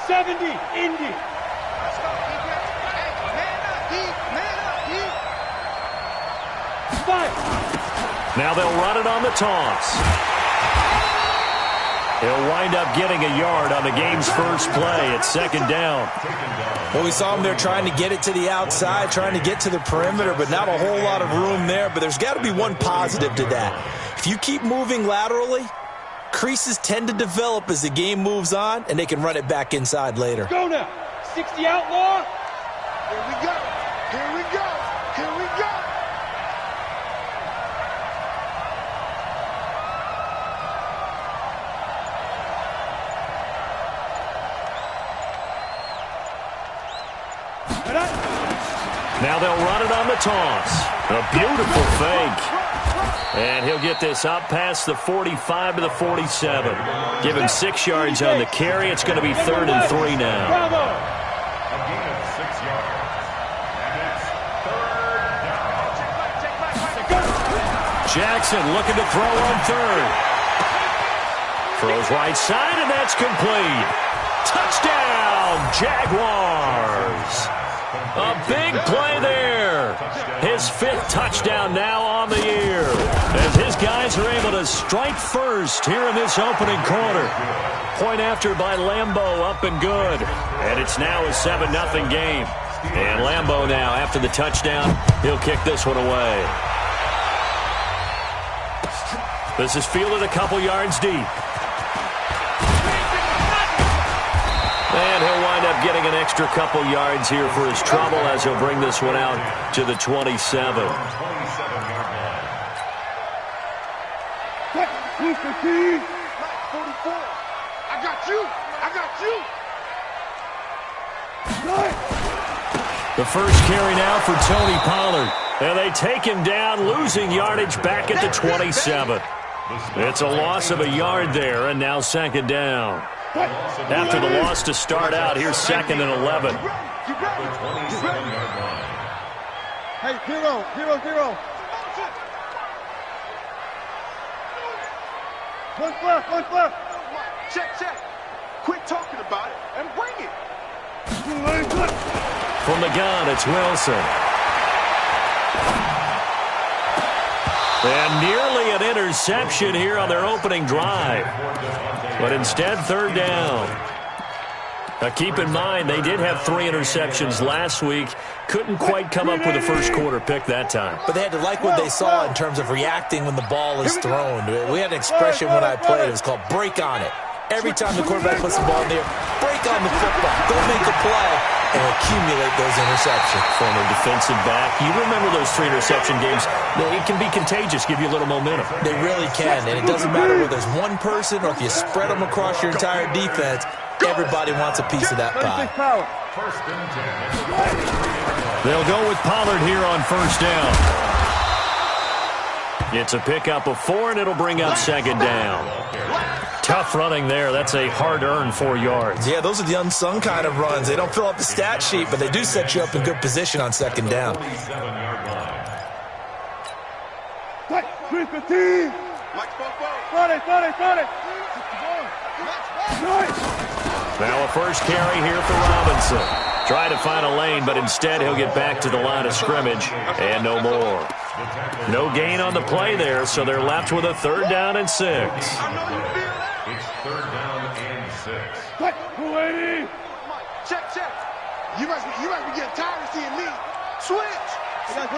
70, Indy. Let's go, defense. Hey, man up, D. Man up, D. Five. Now they'll run it on the toss. He'll wind up getting a yard on the game's first play. It's second down. Well, we saw him there trying to get it to the outside, trying to get to the perimeter, but not a whole lot of room there. But there's got to be one positive to that. If you keep moving laterally, creases tend to develop as the game moves on, and they can run it back inside later. Go now. 60 outlaw. Here we go. Here we go. Here we go. Now they'll run it on the toss. A beautiful fake. And he'll get this up past the 45 to the 47. Give him 6 yards on the carry. It's going to be 3rd and 3 now. Bravo. A gain of 6 yards. And it's 3rd down. Jackson looking to throw on 3rd. Throws right side, and that's complete. Touchdown, Jaguars. A big play there. His 5th touchdown now on the year, as his guys are able to strike first here in this opening quarter. Point after by Lambeau, up and good. And it's now a 7-0 game. And Lambeau now, after the touchdown, he'll kick this one away. This is fielded a couple yards deep. And he'll wind up getting an extra couple yards here for his trouble as he'll bring this one out to the 27. 27-yard line. Mike 44. I got you. I got you. The first carry now for Tony Pollard. And they take him down, losing yardage back at the 27. It's a loss of a yard there, and now second down. After the loss to start out, here's 2nd and 11. The 27-yard line. Hey, 0, 0, 0. One left. Check. Quit talking about it and bring it. From the gun, it's Wilson. And nearly an interception here on their opening drive. But instead, 3rd down. Now, keep in mind, they did have 3 interceptions last week. Couldn't quite come up with a first quarter pick that time. But they had to like what they saw in terms of reacting when the ball is thrown. We had an expression when I played. It was called break on it. Every time the quarterback puts the ball in there, break on the football. Go make a play and accumulate those interceptions. Former defensive back. You remember those 3 interception games. It can be contagious, give you a little momentum. They really can, and it doesn't matter whether there's one person or if you spread them across your entire defense. Everybody wants a piece of that pie. First and 10. They'll go with Pollard here on first down. It's a pickup of 4, and it'll bring up second down. Tough running there. That's a hard-earned 4 yards. Yeah, those are the unsung kind of runs. They don't fill up the stat sheet, but they do set you up in good position on second down. 27-yard line. Now a first carry here for Robinson. Try to find a lane, but instead he'll get back to the line of scrimmage, and no more. No gain on the play there, so they're left with a 3rd down and 6. It's 3rd down and 6. Check. You must be getting tired of seeing me. Switch. Listen.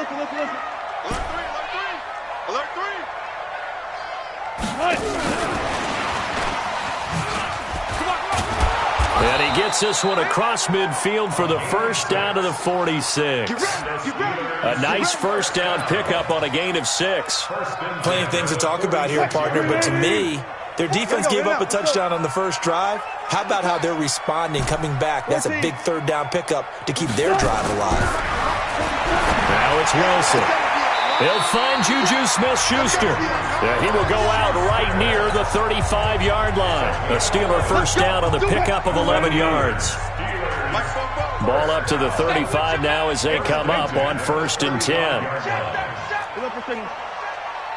Alert 3. And he gets this one across midfield for the first down to the 46. A nice first down pickup on a gain of 6. Plenty of things to talk about here, partner, but to me, their defense gave up a touchdown on the first drive. How about how they're responding, coming back? That's a big 3rd down pickup to keep their drive alive. Now it's Wilson. He'll find Juju Smith-Schuster. Yeah, he will go out right near the 35-yard line. A Steeler first down on the pickup of 11 yards. Ball up to the 35 now as they come up on 1st and 10.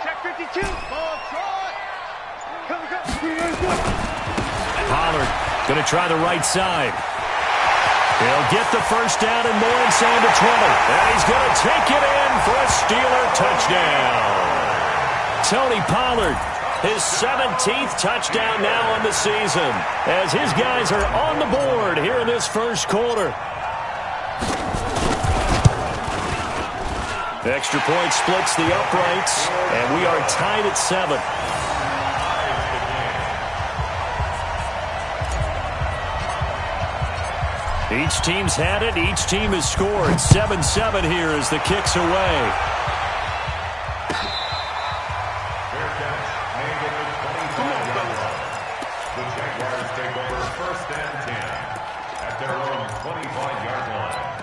Check 52. Pollard Going to try the right side. He'll get the first down and more inside the 20. And he's going to take it in for a Steeler touchdown. Tony Pollard, his 17th touchdown now on the season, as his guys are on the board here in this first quarter. Extra point splits the uprights, and we are tied at 7. Each team's had it. Each team has scored. 7-7 here as the kick's away. Fair catch. Made at the 25-yard line. The Jaguars take over first and 10 at their own 25-yard line.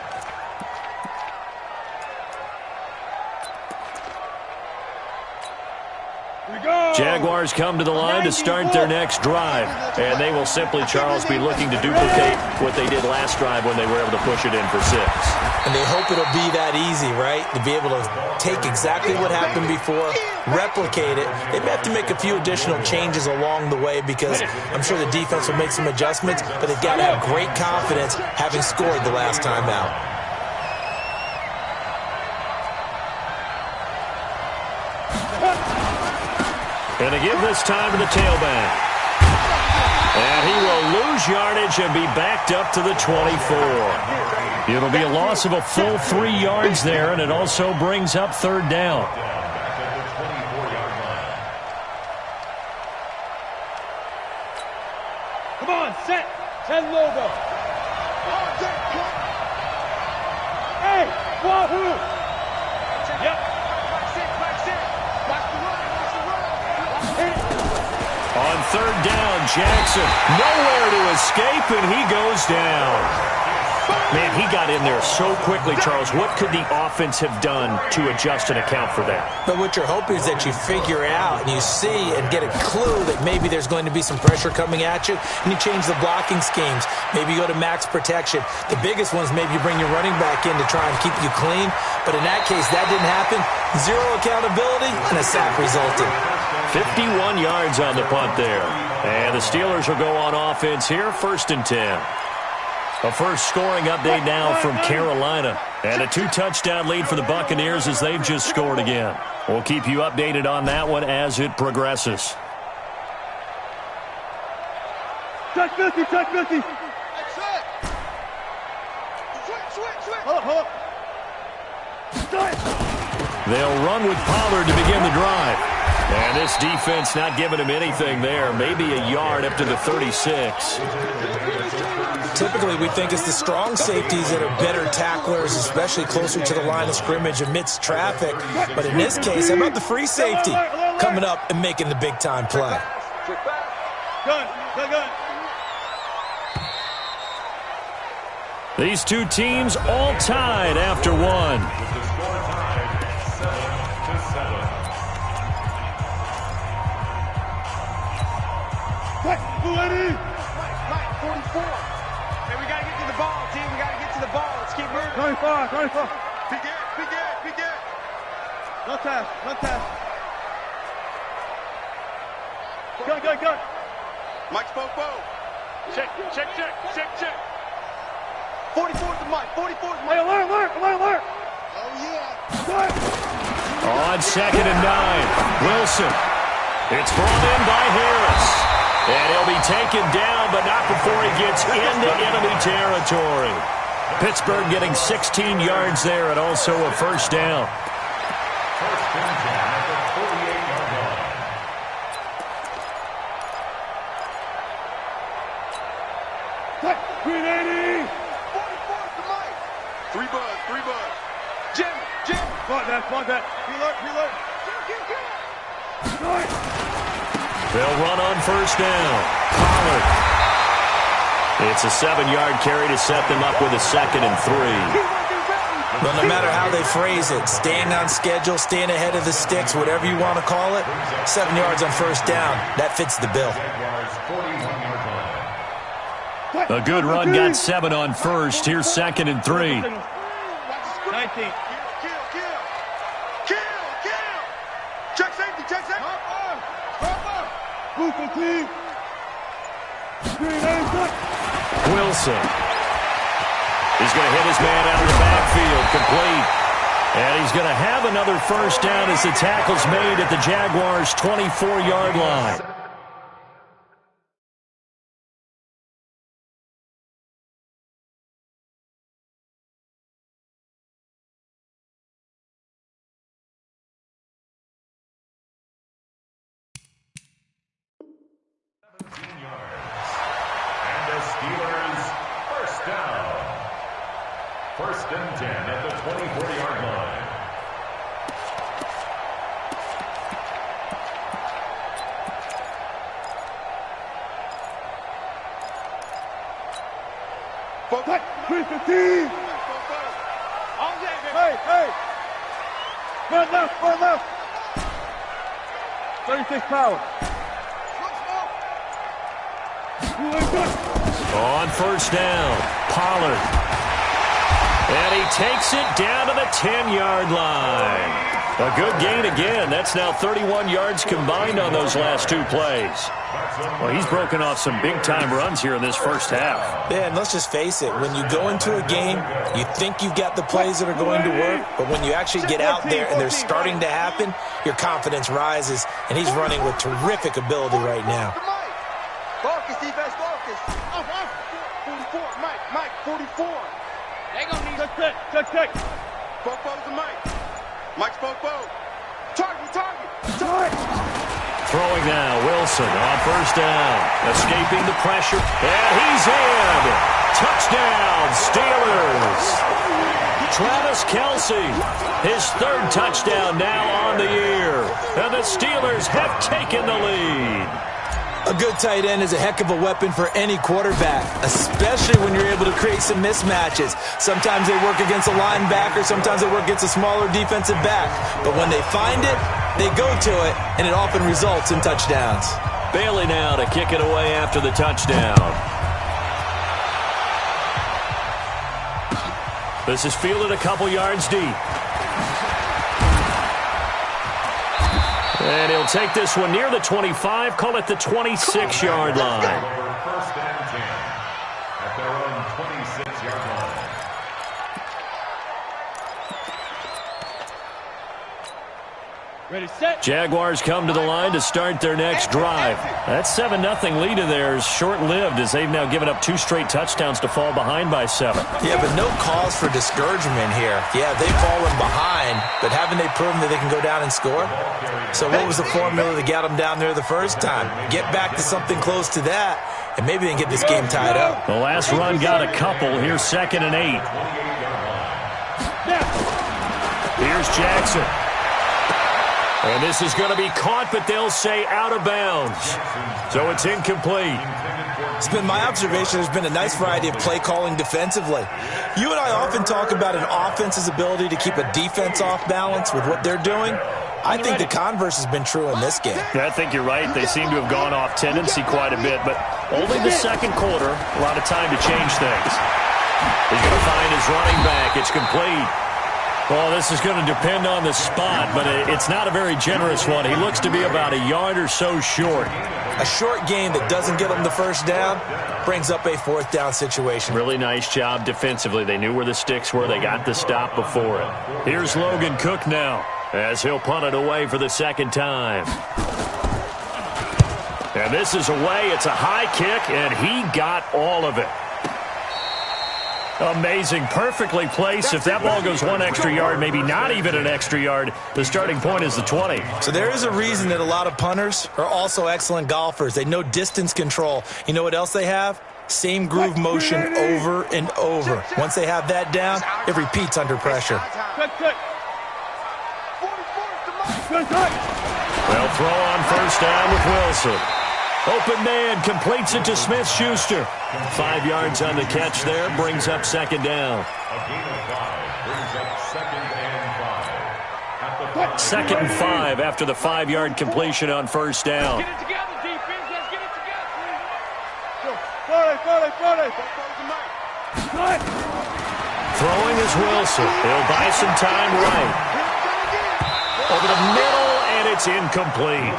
Jaguars come to the line to start their next drive. And they will simply, Charles, be looking to duplicate what they did last drive when they were able to push it in for 6. And they hope it'll be that easy, right? To be able to take exactly what happened before, replicate it. They may have to make a few additional changes along the way because I'm sure the defense will make some adjustments, but they've got to have great confidence having scored the last time out. And to give this time to the tailback. And he will lose yardage and be backed up to the 24. It'll be a loss of a full 3 yards there, and it also brings up third down. Back at the 24-yard line. Come on, set. 10 logo. Hey, wahoo. Yep. On third down, Jackson nowhere to escape, and he goes down. Man, he got in there so quickly, Charles. What could the offense have done to adjust and account for that? But what you're hoping is that you figure out and you see and get a clue that maybe there's going to be some pressure coming at you, and you change the blocking schemes. Maybe you go to max protection. The biggest ones, maybe you bring your running back in to try and keep you clean. But in that case, that didn't happen. Zero accountability, and a sack resulted. 51 yards on the punt there. And the Steelers will go on offense here, 1st and 10. A first scoring update now from Carolina. And a 2-touchdown lead for the Buccaneers as they've just scored again. We'll keep you updated on that one as it progresses. Check 50, check 50. Hold up. They'll run with Pollard to begin the drive. And this defense not giving him anything there. Maybe a yard up to the 36. Typically, we think it's the strong safeties that are better tacklers, especially closer to the line of scrimmage amidst traffic. But in this case, how about the free safety coming up and making the big-time play? Gun. These two teams all tied after one. With the score tied 7-7. Mike, 44. Hey, we got to get to the ball, team. We got to get to the ball. Let's keep moving. 24. Big it. No task. Gun. Mike spoke. Check. 44's the Mike. 44's Hey, Mike. alert. Oh, yeah. On 2nd and 9, Wilson. It's brought in by Harris. And he'll be taken down, but not before he gets into enemy territory. Pittsburgh getting 16 yards there and also a first down. First and 10 at the 48-yard line. Green 80. 44's the Mike. Three buzz. Jim. Come on, that. Reload. They'll run on first down. Pollard. It's a 7-yard carry to set them up with a 2nd and 3. Well, no matter how they phrase it, staying on schedule, staying ahead of the sticks, whatever you want to call it, 7 yards on first down, that fits the bill. Jaguars 41-yard line. A good run got 7 on first. Here's 2nd and 3. 19. Kill. Check safety. Move complete. Wilson. He's going to hit his man out of the backfield, complete. And he's going to have another first down as the tackle's made at the Jaguars' 24-yard line. And the Steelers, first down. First and 10 at the 24-yard line. Hey! Run left! 36 power. On first down, Pollard. And he takes it down to the 10-yard line. A good gain again. That's now 31 yards combined on those last two plays. Well, he's broken off some big-time runs here in this first half. Yeah, and let's just face it. When you go into a game, you think you've got the plays that are going to work, but when you actually get out there and they're starting to happen, your confidence rises, and he's running with terrific ability right now. Focus, defense, focus. 44, Mike, 44. They gonna need check. Popo's the Mike. Mike's Popo. Target. Throwing now, Wilson on first down. Escaping the pressure, and he's in. Touchdown, Steelers. Travis Kelce, his third touchdown now on the year. And the Steelers have taken the lead. A good tight end is a heck of a weapon for any quarterback, especially when you're able to create some mismatches. Sometimes they work against a linebacker, sometimes they work against a smaller defensive back. But when they find it, they go to it, and it often results in touchdowns. Bailey now to kick it away after the touchdown. This is fielded a couple yards deep. And he'll take this one near the 25, call it the 26-yard line. First and 10 at their own 26-yard line. Ready, set. Jaguars come to the line to start their next drive. That 7-0 lead of theirs short-lived as they've now given up 2 straight touchdowns to fall behind by 7. Yeah, but no cause for discouragement here. Yeah, they've fallen behind, but haven't they proven that they can go down and score? So what was the formula that got them down there the first time? Get back to something close to that, and maybe they can get this game tied up. The last run got a couple. Here's 2nd and 8. Here's Jackson. And this is going to be caught, but they'll say out of bounds. So it's incomplete. It's been my observation there's been a nice variety of play calling defensively. You and I often talk about an offense's ability to keep a defense off balance with what they're doing. I think the converse has been true in this game. Yeah, I think you're right. They seem to have gone off tendency quite a bit, but only the second quarter, a lot of time to change things. He's going to find his running back. It's complete. Well, this is going to depend on the spot, but it's not a very generous one. He looks to be about a yard or so short. A short gain that doesn't get him the first down brings up a 4th down situation. Really nice job defensively. They knew where the sticks were. They got the stop before it. Here's Logan Cook now as he'll punt it away for the second time. And this is away. It's a high kick, and he got all of it. Amazing. Perfectly placed. If that ball goes 1 extra yard, maybe not even an extra yard, the starting point is the 20. So there is a reason that a lot of punters are also excellent golfers. They know distance control. You know what else they have? Same groove motion over and over. Once they have that down, it repeats under pressure. Well, throw on first down with Wilson. Open man completes it to Smith-Schuster. 5 yards on the catch there, brings up 2nd down. A gain of 5 brings up 2nd and 5. 2nd and 5 after the 5-yard completion on first down. Get it together, defense. Let's get it together. Throwing is Wilson. He'll buy some time right. Over the middle, and it's incomplete.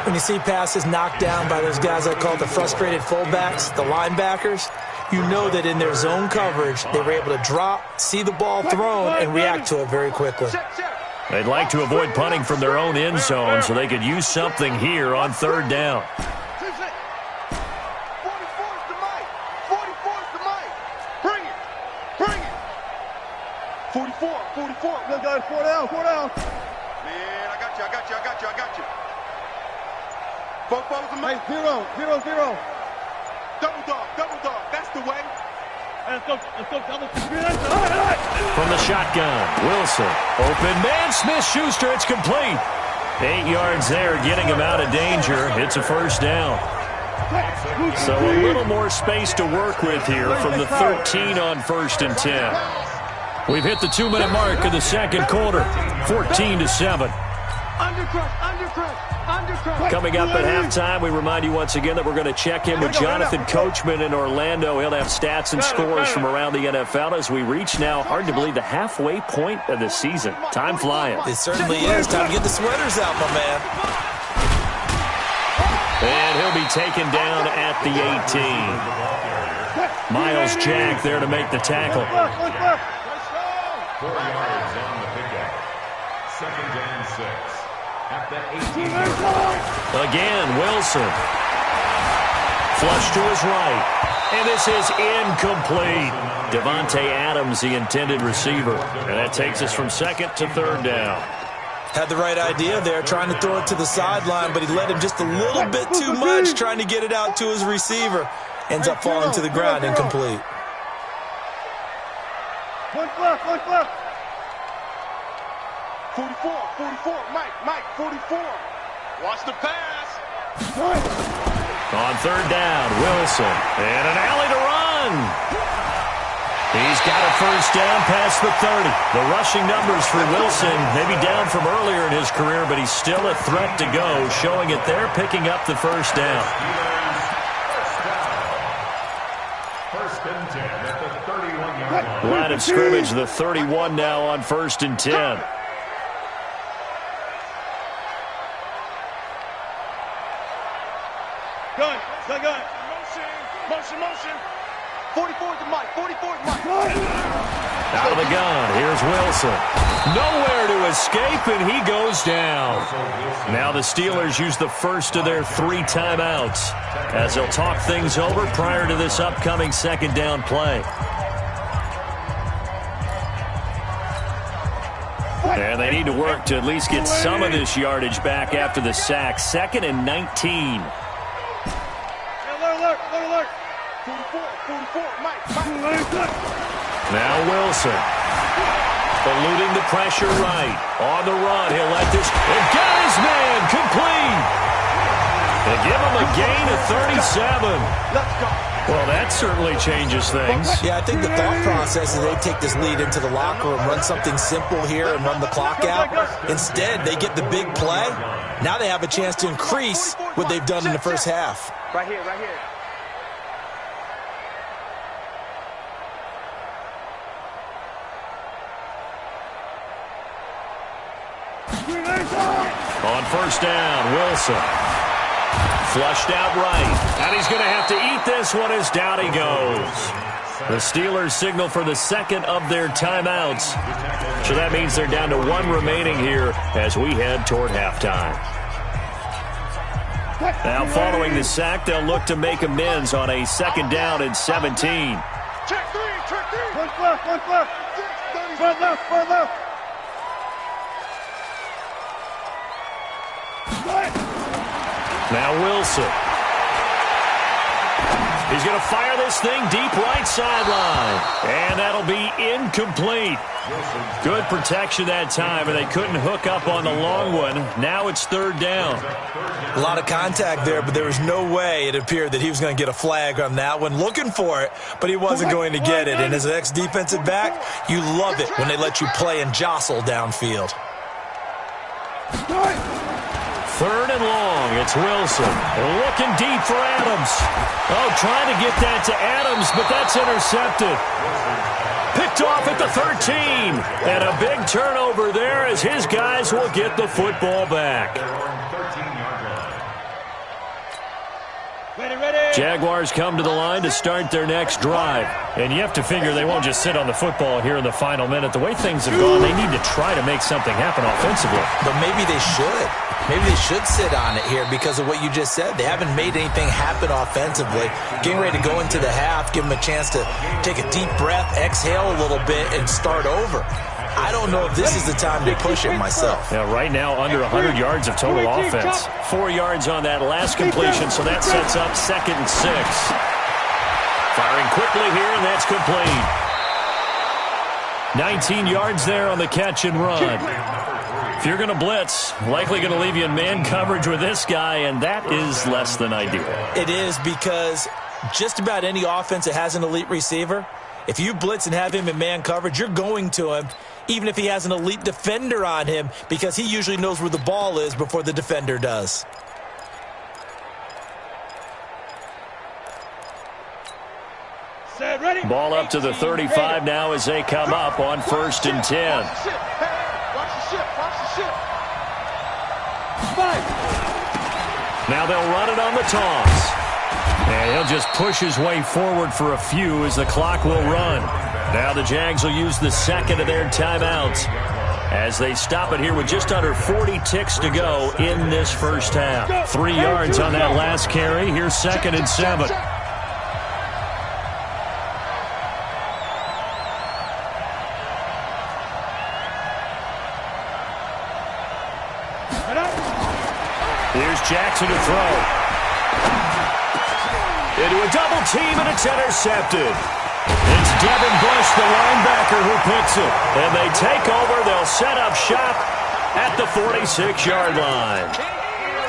When you see passes knocked down by those guys I call the frustrated fullbacks, the linebackers, you know that in their zone coverage, they were able to drop, see the ball thrown, and react to it very quickly. They'd like to avoid punting from their own end zone so they could use something here on third down. 44. Look, guys, 4 down. Man, I got you. Both balls are made. 0. Double dog. That's the way. Let's go. From the shotgun, Wilson. Open man, Smith-Schuster. It's complete. 8 yards there, getting him out of danger. It's a first down. So a little more space to work with here from the 13 on 1st and 10. We've hit the 2-minute mark of the second quarter, 14-7. Coming up at halftime, we remind you once again that we're going to check in with Jonathan Coachman in Orlando. He'll have stats and scores from around the NFL as we reach now, hard to believe, the halfway point of the season. Time flying. It certainly is. Time to get the sweaters out, my man. And he'll be taken down at the 18. Miles Jack there to make the tackle. 4 yards on the pickup. 2nd and 6. At the 18-yard line. Again, Wilson. Flush to his right. And this is incomplete. Devontae Adams, the intended receiver. And that takes us from 2nd to 3rd down. Had the right idea there, trying to throw it to the sideline, but he led him just a little bit too much, trying to get it out to his receiver. Ends up falling to the ground, incomplete. One left. 44. Mike, 44. Watch the pass. On 3rd down, Wilson. And an alley to run. He's got a first down past the 30. The rushing numbers for Wilson, maybe down from earlier in his career, but he's still a threat to go, showing it there, picking up the first down. First and 10 at the 31-yard line. Line of scrimmage, the 31 now on 1st and 10. Gun. Motion. 44 to Mike. Out of the gun, here's Wilson. Nowhere to escape, and he goes down. Now the Steelers use the first of their 3 timeouts as they'll talk things over prior to this upcoming 2nd down play. And they need to work to at least get some of this yardage back after the sack. 2nd and 19. Alert. 44, Mike. Now Wilson. Eluding the pressure right. On the run, he'll let this. And got his man complete. They give him a gain of 37. Let's go. Well, that certainly changes things. Yeah, I think the thought process is they take this lead into the locker room, run something simple here and run the clock out. Instead, they get the big play. Now they have a chance to increase what they've done in the first half. Right here. On 1st down, Wilson. Flushed out right. And he's going to have to eat this one as down he goes. The Steelers signal for the 2nd of their timeouts. So that means they're down to 1 remaining here as we head toward halftime. Now following the sack, they'll look to make amends on a 2nd down and 17. Check 3. One left. Front left. Now Wilson. He's going to fire this thing deep right sideline. And that'll be incomplete. Good protection that time, and they couldn't hook up on the long one. Now it's 3rd down. A lot of contact there, but there was no way it appeared that he was going to get a flag on that one. Looking for it, but he wasn't going to get it. And as an ex-defensive back, you love it when they let you play and jostle downfield. 3rd and long. It's Wilson. Looking deep for Adams. Oh, trying to get that to Adams, but that's intercepted. Picked off at the 13. And a big turnover there as his guys will get the football back. Jaguars come to the line to start their next drive. And you have to figure they won't just sit on the football here in the final minute. The way things have gone, they need to try to make something happen offensively. But maybe they should. Maybe they should sit on it here because of what you just said. They haven't made anything happen offensively. Getting ready to go into the half, give them a chance to take a deep breath, exhale a little bit, and start over. I don't know if this is the time to push it myself. Yeah, right now, under 100 yards of total offense. 4 yards on that last completion, so that sets up 2nd and 6. Firing quickly here, and that's complete. 19 yards there on the catch and run. If you're going to blitz, likely going to leave you in man coverage with this guy, and that is less than ideal. It is because just about any offense that has an elite receiver, if you blitz and have him in man coverage, you're going to him, even if he has an elite defender on him, because he usually knows where the ball is before the defender does. Ball up to the 35 now as they come up on 1st and 10. Now they'll run it on the toss. And he'll just push his way forward for a few as the clock will run. Now the Jags will use the second of their timeouts as they stop it here with just under 40 ticks to go in this first half. 3 yards on that last carry. Here's 2nd and 7. Here's Jackson to throw. Into a double team, and it's intercepted. It's Devin Bush, the linebacker, who picks it. And they take over. They'll set up shop at the 46-yard line.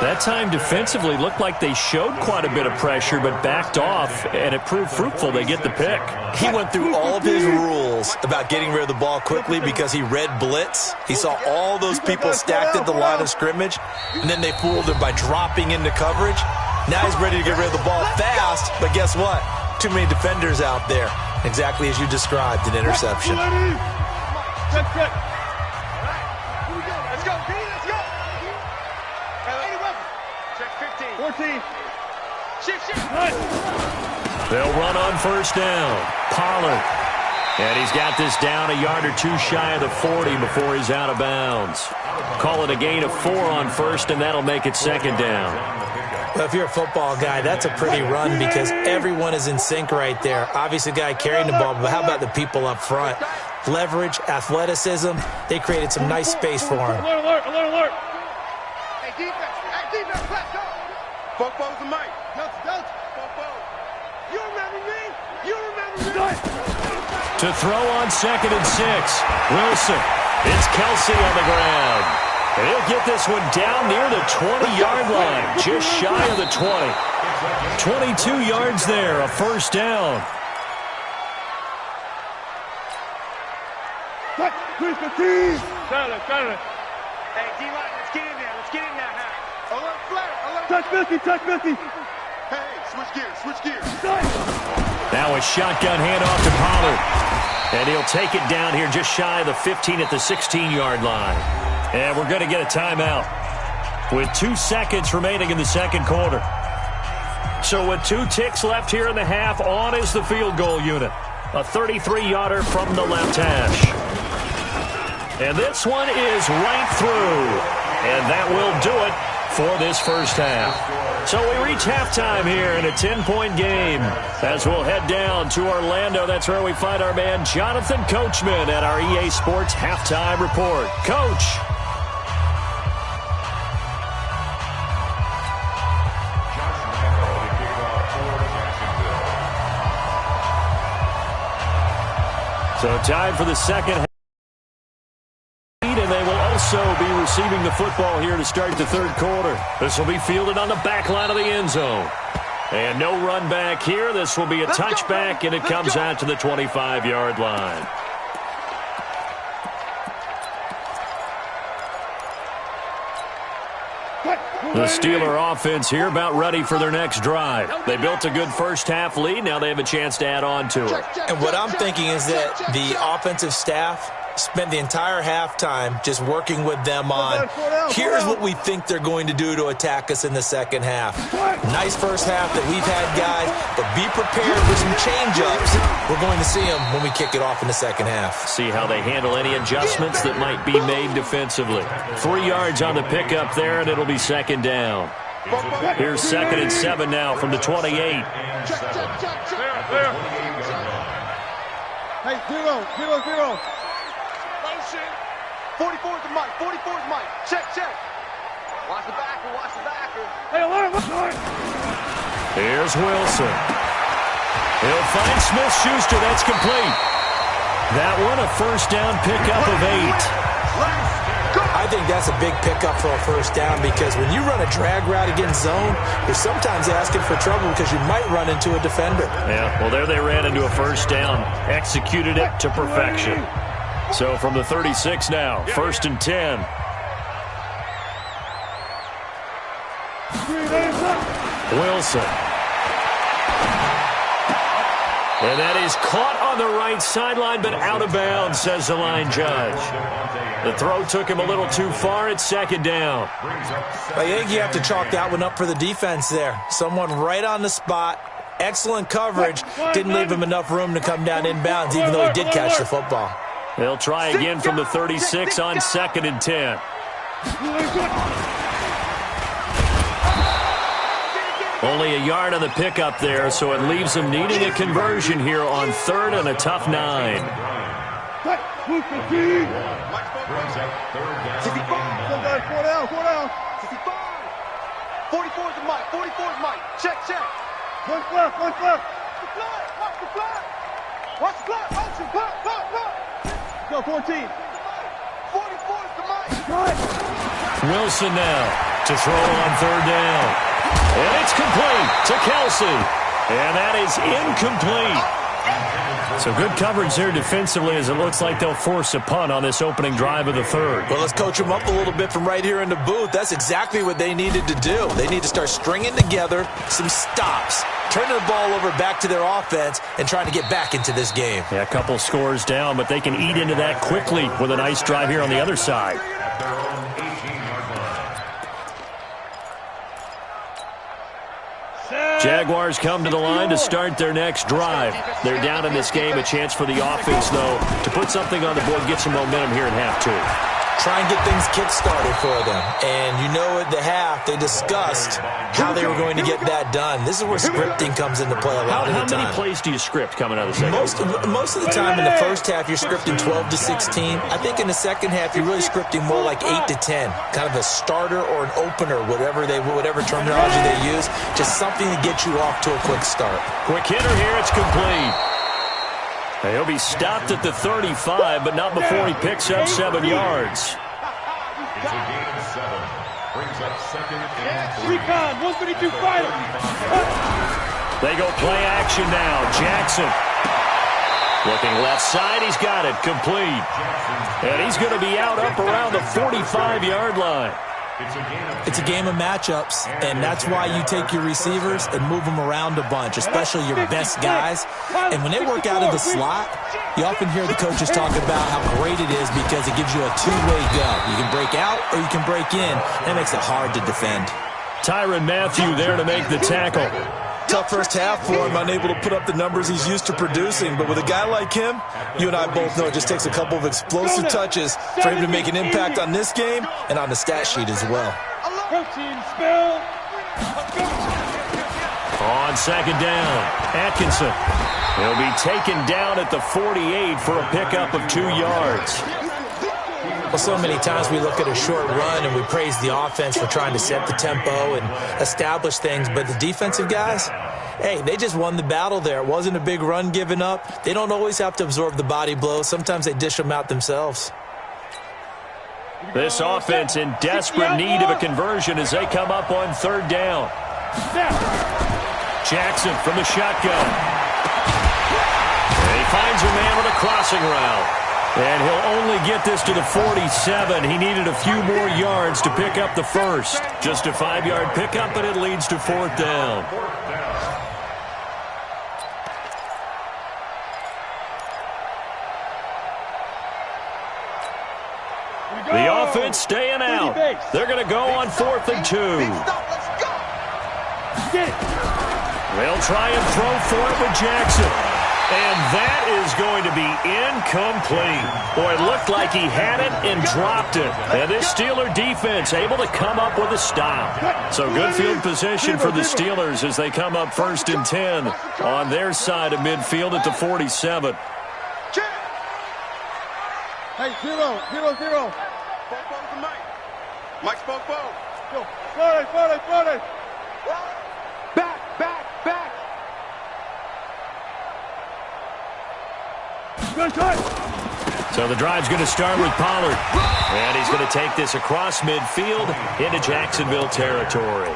That time defensively looked like they showed quite a bit of pressure but backed off, and it proved fruitful. They get the pick. He went through all of his rules about getting rid of the ball quickly because he read blitz. He saw all those people stacked at the line of scrimmage, and then they fooled him by dropping into coverage. Now he's ready to get rid of the ball fast, but guess what? Too many defenders out there. Exactly as you described, an interception. Check. Let's go, B, let's go. 14. Shift. They'll run on 1st down. Pollard. And he's got this down a yard or two shy of the 40 before he's out of bounds. Call it a gain of 4 on 1st, and that'll make it 2nd down. Well, if you're a football guy, that's a pretty run because everyone is in sync right there. Obviously, the guy carrying the ball, but how about the people up front? Leverage, athleticism, they created some nice space for him. Alert. Hey, defense, let's go. Football's the mic. Don't. Football. You remember me? To throw on 2nd and 6. Wilson. It's Kelsey on the ground. And he'll get this one down near the 20-yard line, just shy of the 20. 22 yards there, a 1st down. Got it. Hey, D-line, let's get in there now. Alert flat. Touch Milky. Hey, switch gears. Now a shotgun handoff to Pollard. And he'll take it down here just shy of the 15 at the 16-yard line. And we're going to get a timeout with 2 seconds remaining in the 2nd quarter. So with 2 ticks left here in the half, on is the field goal unit. A 33-yarder from the left hash. And this one is right through. And that will do it for this first half. So we reach halftime here in a 10-point game. As we'll head down to Orlando, that's where we find our man Jonathan Coachman at our EA Sports Halftime Report. Coach. So time for the second half. And they will also be receiving the football here to start the 3rd quarter. This will be fielded on the back line of the end zone. And no run back here. This will be a touchback, and it comes out to the 25-yard line. The Steeler offense here about ready for their next drive. They built a good first half lead. Now they have a chance to add on to it. And what I'm thinking is that the offensive staff, spent the entire halftime just working with them on, here's what we think they're going to do to attack us in the second half. Nice first half that we've had, guys, but be prepared for some change-ups. We're going to see them when we kick it off in the second half. See how they handle any adjustments that might be made defensively. 3 yards on the pickup there, and it'll be second down. Here's 2nd and 7 now from the 28. Hey, zero. Motion. 44 is the mic. 44 is the mic. Check. Watch the backer. Hey, alert. Here's Wilson. He'll find Smith-Schuster. That's complete. That one, a first down pickup of 8. I think that's a big pickup for a first down because when you run a drag route against zone, you're sometimes asking for trouble because you might run into a defender. Yeah, well, there they ran into a first down, executed it to perfection. So from the 36 now, 1st and 10. Wilson. And that is caught on the right sideline, but out of bounds, says the line judge. The throw took him a little too far. It's 2nd down. I think you have to chalk that one up for the defense there. Someone right on the spot. Excellent coverage. Didn't leave him enough room to come down inbounds, even though he did catch the football. They'll try again from the 36 on 2nd and 10. Only a yard on the pickup there, so it leaves them needing a conversion here on 3rd and a tough 9. Go down. 65. 44 is the mic. 44 is the mic. Check. One left. Watch the flag. Motion. Block. Go, 14. 44 is the mic. Wilson now to throw on 3rd down. And it's complete to Kelsey. And that is incomplete. So good coverage there defensively as it looks like they'll force a punt on this opening drive of the 3rd. Well, let's coach them up a little bit from right here in the booth. That's exactly what they needed to do. They need to start stringing together some stops, turning the ball over back to their offense, and trying to get back into this game. Yeah, a couple scores down, but they can eat into that quickly with a nice drive here on the other side. Jaguars come to the line to start their next drive. They're down in this game. A chance for the offense, though, to put something on the board, get some momentum here in half 2. Try and get things kick-started for them. And you know at the half, they discussed how they were going to get that done. This is where scripting comes into play a lot of the time. How many plays do you script coming out of the second? Most of the time in the first half, you're scripting 12 to 16. I think in the second half, you're really scripting more like 8 to 10. Kind of a starter or an opener, whatever terminology they use. Just something to get you off to a quick start. Quick hitter here. It's complete. He'll be stopped at the 35, but not before he picks up 7 yards. It's a gain of 7. Brings up 2nd and 3. Recon, 132 fighter. They go play action now. Jackson. Looking left side. He's got it. Complete. And he's going to be out up around the 45-yard line. It's a game of matchups, and that's why you take your receivers and move them around a bunch, especially your best guys. And when they work out of the slot, you often hear the coaches talk about how great it is because it gives you a two-way go. You can break out or you can break in. That makes it hard to defend. Tyrann Mathieu there to make the tackle. Tough first half for him, unable to put up the numbers he's used to producing. But with a guy like him, you and I both know it just takes a couple of explosive touches for him to make an impact on this game and on the stat sheet as well. Protein spill. On 2nd down, Atkinson. He'll be taken down at the 48 for a pickup of 2 yards. Well, so many times we look at a short run and we praise the offense for trying to set the tempo and establish things, but the defensive guys, hey, they just won the battle there. It wasn't a big run given up. They don't always have to absorb the body blows. Sometimes they dish them out themselves. This offense in desperate need of a conversion as they come up on 3rd down. Jackson from the shotgun. And he finds a man with a crossing route. And he'll only get this to the 47. He needed a few more yards to pick up the first. Just a 5-yard pickup, and it leads to 4th down. offense staying out. They're going to go on 4th and 2. They'll try and throw for it with Jackson. And that is going to be incomplete. Boy, it looked like he had it and dropped it. And this Steeler defense able to come up with a stop. So good field position for the Steelers as they come up 1st and 10 on their side of midfield at the 47. Hey, 0-0-0. Mike spoke both. Go. Florida. Back. So the drive's going to start with Pollard. And he's going to take this across midfield into Jacksonville territory.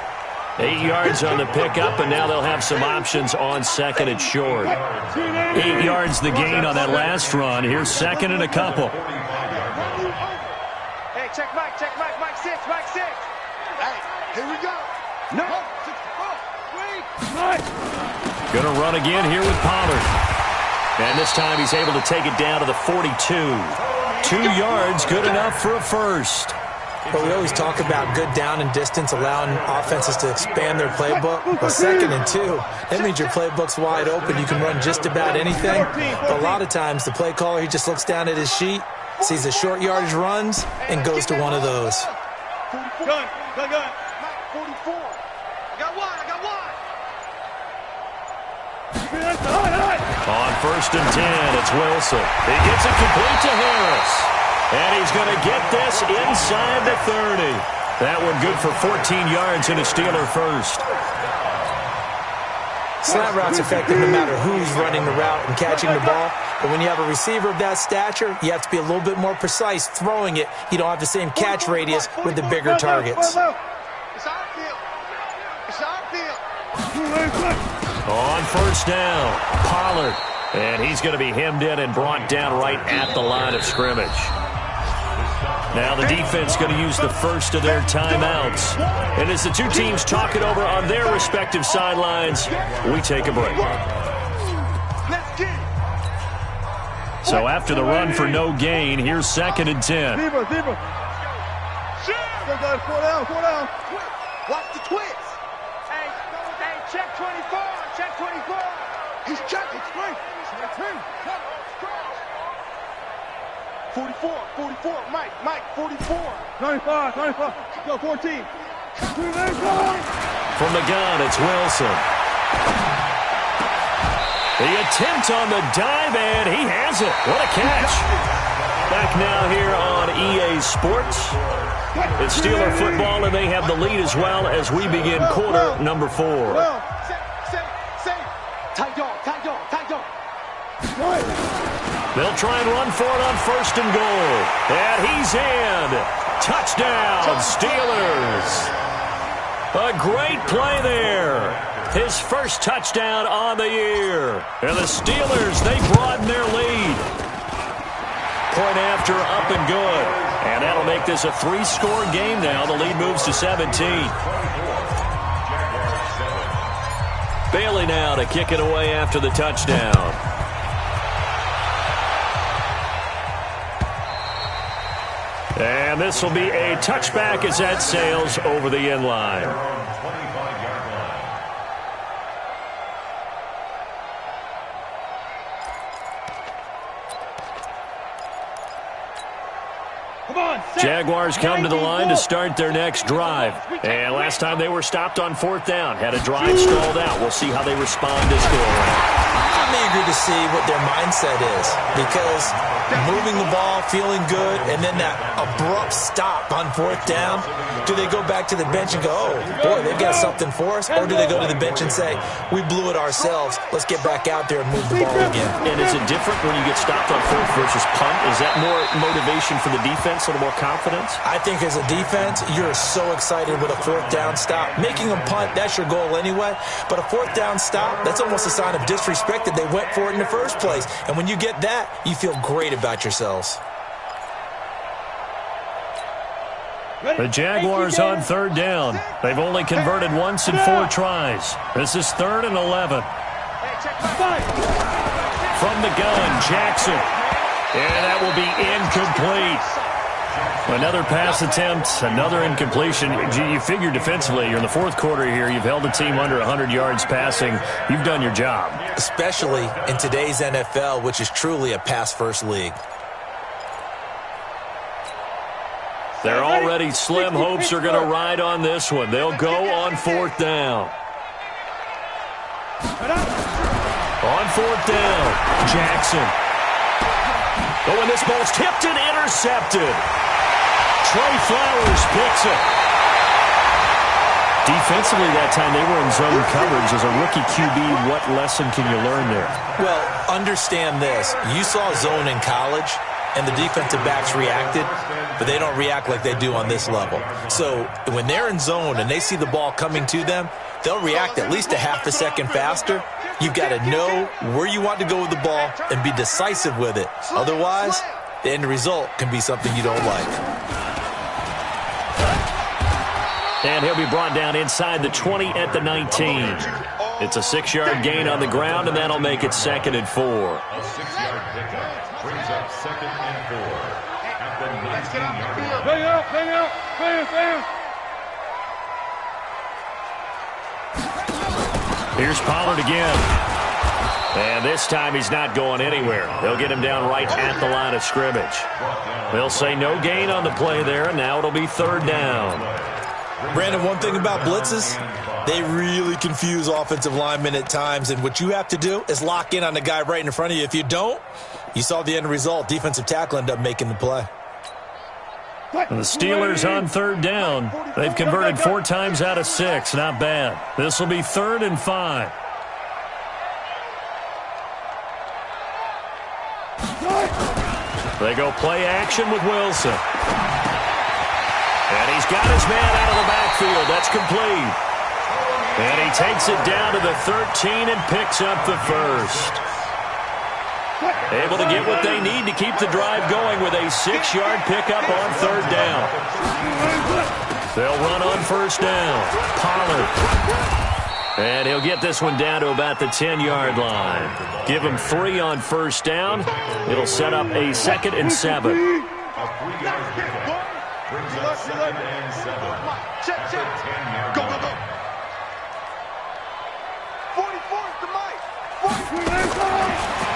8 yards on the pickup, and now they'll have some options on 2nd and short. 8 yards the gain on that last run. Here's 2nd and a couple. Hey, check Mike, Mike 6. Hey, here we go. No. Going to run again here with Pollard. And this time he's able to take it down to the 42. 2 yards, good enough for a first. But we always talk about good down and distance, allowing offenses to expand their playbook. Well, 2nd and 2, that means your playbook's wide open. You can run just about anything. But a lot of times the play caller, he just looks down at his sheet, sees the short yardage runs, and goes to one of those. Gun. 44. I got one. On 1st and 10, it's Wilson. He gets it complete to Harris. And he's going to get this inside the 30. That one good for 14 yards and a Steeler first. Slant route's effective no matter who's running the route and catching the ball. But when you have a receiver of that stature, you have to be a little bit more precise throwing it. You don't have the same catch radius with the bigger targets. It's our field. On 1st down, Pollard. And he's going to be hemmed in and brought down right at the line of scrimmage. Now the defense going to use the first of their timeouts. And as the two teams talk it over on their respective sidelines, we take a break. So after the run for no gain, here's 2nd and 10. Zebra. Go down, 4 down. Watch the twist. Hey, check 24. He's checking. 44. Mike, 44. 95. Go, 14. From the gun, it's Wilson. The attempt on the dive, and he has it. What a catch. Back now here on EA Sports. It's Steeler football, and they have the lead as well as we begin quarter number 4. Tight dog. They'll try and run for it on 1st and goal. And he's in. Touchdown, Steelers. A great play there. His first touchdown on the year. And the Steelers, they broaden their lead. Point after, up and good. And that'll make this a 3-score game now. The lead moves to 17. Bailey now to kick it away after the touchdown. And this will be a touchback as that sails over the end line. Jaguars come to the line to start their next drive. And last time they were stopped on 4th down. Had a drive stalled out. We'll see how they respond this go around. I'm eager to see what their mindset is, because moving the ball, feeling good, and then that abrupt stop on 4th down, do they go back to the bench and go, oh, boy, they've got something for us? Or do they go to the bench and say, we blew it ourselves, let's get back out there and move the ball again? And is it different when you get stopped on 4th versus punt? Is that more motivation for the defense, a little more confidence? I think as a defense, you're so excited with a 4th down stop. Making them punt, that's your goal anyway. But a 4th down stop, that's almost a sign of disrespect that they went for it in the first place. And when you get that, you feel great about yourselves. The Jaguars on 3rd down. They've only converted once in 4 tries. This is 3rd and 11. From the gun, Jackson. And that will be incomplete. Another pass attempt, another incompletion. You figure defensively, you're in the fourth quarter here. You've held the team under 100 yards passing. You've done your job. Especially in today's NFL, which is truly a pass-first league. They're already slim hopes are going to ride on this one. They'll go on fourth down. On fourth down, Jackson. Oh, and this ball's tipped and intercepted. Trey Flowers picks it. Defensively that time, they were in zone coverage. As a rookie QB, what lesson can you learn there? Well, understand this. You saw zone in college, and the defensive backs reacted, but they don't react like they do on this level. So when they're in zone and they see the ball coming to them, they'll react at least a half a second faster. You've got to know where you want to go with the ball and be decisive with it. Otherwise, the end result can be something you don't like. And he'll be brought down inside the 20 at the 19. It's a 6-yard gain on the ground, and that'll make it 2nd and 4. A 6-yard pickup brings up 2nd and 4 at the 19-yard line. Hang out, hang out, hang. Here's Pollard again. And this time he's not going anywhere. They'll get him down right at the line of scrimmage. They'll say no gain on the play there, and now it'll be 3rd down. Brandon, one thing about blitzes, they really confuse offensive linemen at times, and what you have to do is lock in on the guy right in front of you. If you don't, you saw the end result. Defensive tackle ended up making the play. And the Steelers on 3rd down. They've converted 4 times out of 6. Not bad. This will be 3rd and 5. They go play action with Wilson. And he's got his man out of the backfield. That's complete. And he takes it down to the 13 and picks up the first. Able to get what they need to keep the drive going with a 6-yard pickup on 3rd down. They'll run on 1st down. Pollard. And he'll get this one down to about the 10-yard line. Give him 3 on 1st down. It'll set up a 2nd and 7. A 3-yard pickup brings up 2nd and 7 at the 10-yard line. Go. 44 to Mike.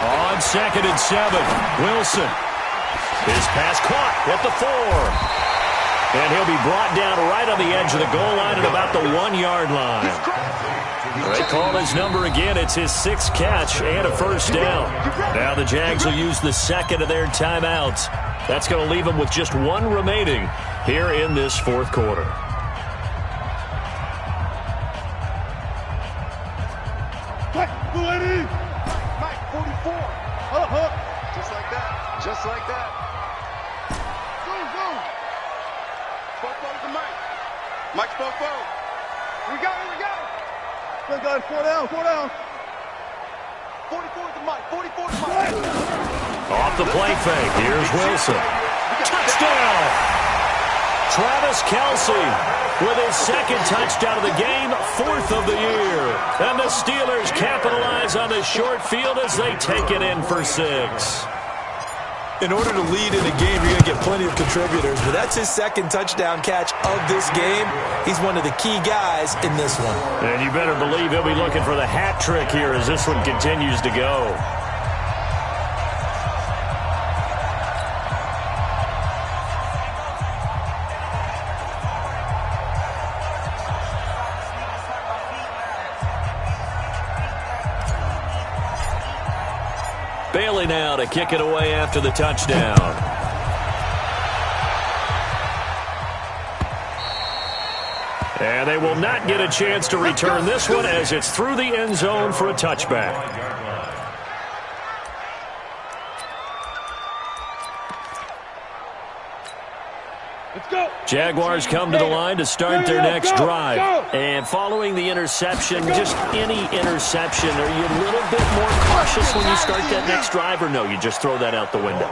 On 2nd and 7, Wilson. His pass caught at the 4. And he'll be brought down right on the edge of the goal line at about the 1-yard line. They call his number again. It's his 6th catch and a 1st down. Now the Jags will use the 2nd of their timeouts. That's going to leave them with just 1 remaining here in this 4th quarter. Mike, 44. Just like that. Just like that. Go. Fofo to Mike. Mike's Fofo. We got it. Good guys, 4 down. 44 to Mike. 44 to Mike. Off the play fake. Here's Wilson. Touchdown! Travis Kelce with his 2nd touchdown of the game, 4th of the year. And the Steelers capitalize on the short field as they take it in for 6. In order to lead in a game, you're going to get plenty of contributors, but that's his 2nd touchdown catch of this game. He's one of the key guys in this one. And you better believe he'll be looking for the hat trick here as this one continues to go. Bailey now to kick it away after the touchdown. And they will not get a chance to return this one as it's through the end zone for a touchback. It's Jaguars come to the line to start their next drive. And following the interception, just any interception, are you a little bit more cautious when you start that next drive, or no, you just throw that out the window?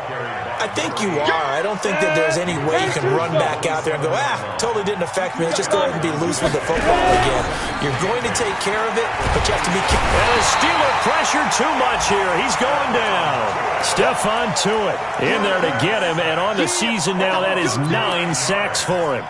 I think you are. I don't think that there's any way you can run back out there and go, totally didn't affect me. Let's just go ahead and be loose with the football again. You're going to take care of it, but you have to be careful. And the Steeler pressure too much here. He's going down. Stephon Tuitt in there to get him, and on the season now, that is 9 sacks for him.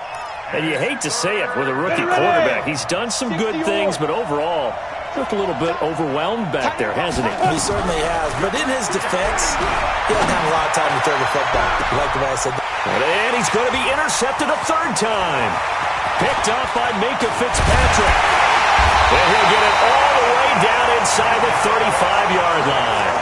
And you hate to say it with a rookie quarterback. He's done some good things, but overall, looked a little bit overwhelmed back there, hasn't he? He certainly has. But in his defense, he hasn't had a lot of time to throw the football. You like the way I said that? And he's going to be intercepted a third time. Picked off by Minkah Fitzpatrick. And he'll get it all the way down inside the 35-yard line.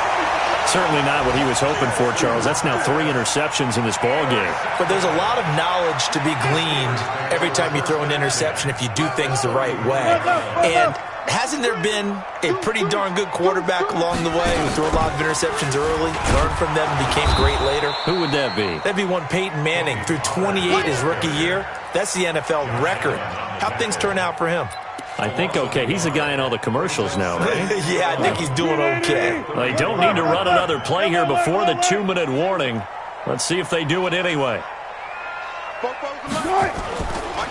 Certainly not what he was hoping for, Charles. That's now 3 interceptions in this ball game. But there's a lot of knowledge to be gleaned every time you throw an interception if you do things the right way. And hasn't there been a pretty darn good quarterback along the way who threw a lot of interceptions early, learned from them, and became great later? Who would that be? That'd be one Peyton Manning. Threw 28 his rookie year. That's the NFL record. How'd things turn out for him? I think okay. He's the guy in all the commercials now, right? Yeah, I think he's doing okay. They don't need to run another play here before the 2-minute warning. Let's see if they do it anyway.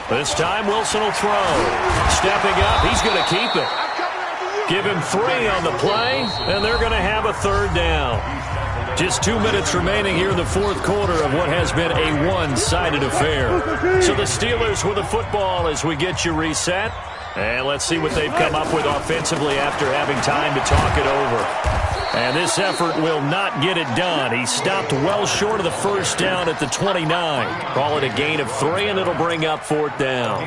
This time Wilson will throw. Stepping up, he's going to keep it. Give him 3 on the play, and they're going to have a third down. Just 2 minutes remaining here in the fourth quarter of what has been a one-sided affair. So the Steelers with the football as we get you reset. And let's see what they've come up with offensively after having time to talk it over. And this effort will not get it done. He stopped well short of the first down at the 29. Call it a gain of 3, and it'll bring up 4th down.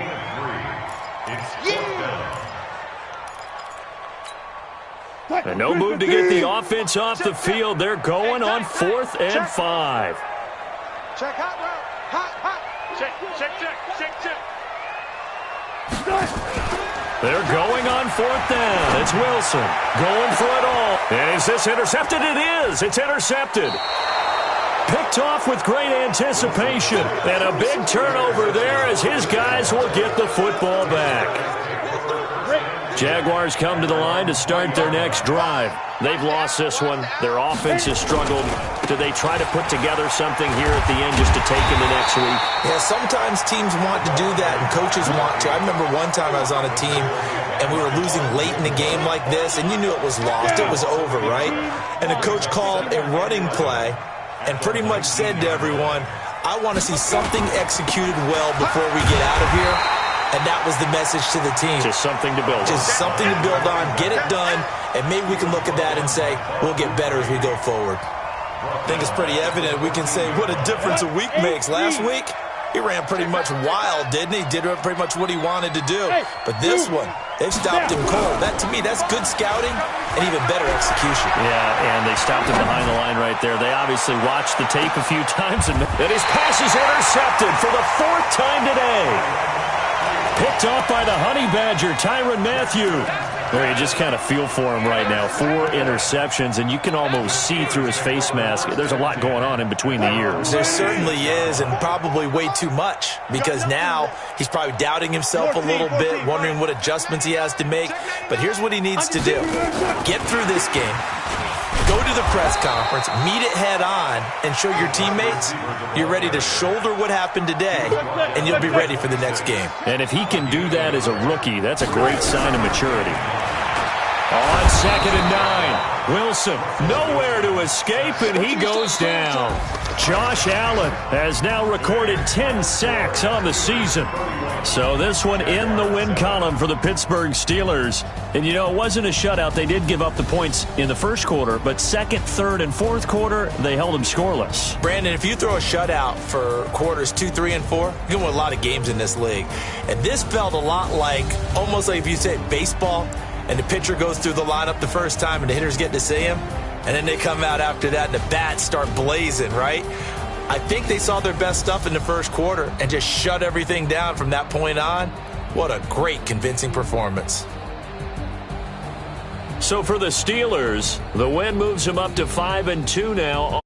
And no move to get the offense off the field. They're going on 4th and 5. Check hot route. Hot. Check. They're going on 4th down. It's Wilson going for it all. And is this intercepted? It is. It's intercepted. Picked off with great anticipation. And a big turnover there as his guys will get the football back. Jaguars come to the line to start their next drive. They've lost this one. Their offense has struggled. Do they try to put together something here at the end just to take into next week? Yeah, sometimes teams want to do that and coaches want to. I remember one time I was on a team and we were losing late in the game like this, and you knew it was lost. It was over, right? And the coach called a running play and pretty much said to everyone, I want to see something executed well before we get out of here. And that was the message to the team. Just something to build on. Just something to build on, get it done, and maybe we can look at that and say, we'll get better as we go forward. I think it's pretty evident. We can say what a difference a week makes. Last week, he ran pretty much wild, didn't he? Did pretty much what he wanted to do. But this one, they've stopped him cold. That, to me, that's good scouting and even better execution. Yeah, and they stopped him behind the line right there. They obviously watched the tape a few times, and his pass is intercepted for the 4th time today. Picked off by the Honey Badger, Tyrann Mathieu. There, you just kind of feel for him right now. 4 interceptions, and you can almost see through his face mask. There's a lot going on in between the ears. There certainly is, and probably way too much, because now he's probably doubting himself a little bit, wondering what adjustments he has to make. But here's what he needs to do. Get through this game. Go to the press conference, meet it head on, and show your teammates you're ready to shoulder what happened today, and you'll be ready for the next game. And if he can do that as a rookie, that's a great sign of maturity. On 2nd and 9, Wilson nowhere to escape, and he goes down. Josh Allen has now recorded 10 sacks on the season. So this one in the win column for the Pittsburgh Steelers. And, you know, it wasn't a shutout. They did give up the points in the first quarter, but second, third, and fourth quarter, they held them scoreless. Brandon, if you throw a shutout for quarters 2, 3, and 4, you're going to win a lot of games in this league. And this felt a lot like, almost like if you said baseball, and the pitcher goes through the lineup the first time and the hitters get to see him, and then they come out after that and the bats start blazing, right? I think they saw their best stuff in the first quarter and just shut everything down from that point on. What a great, convincing performance. So for the Steelers, the win moves them up to 5-2 now.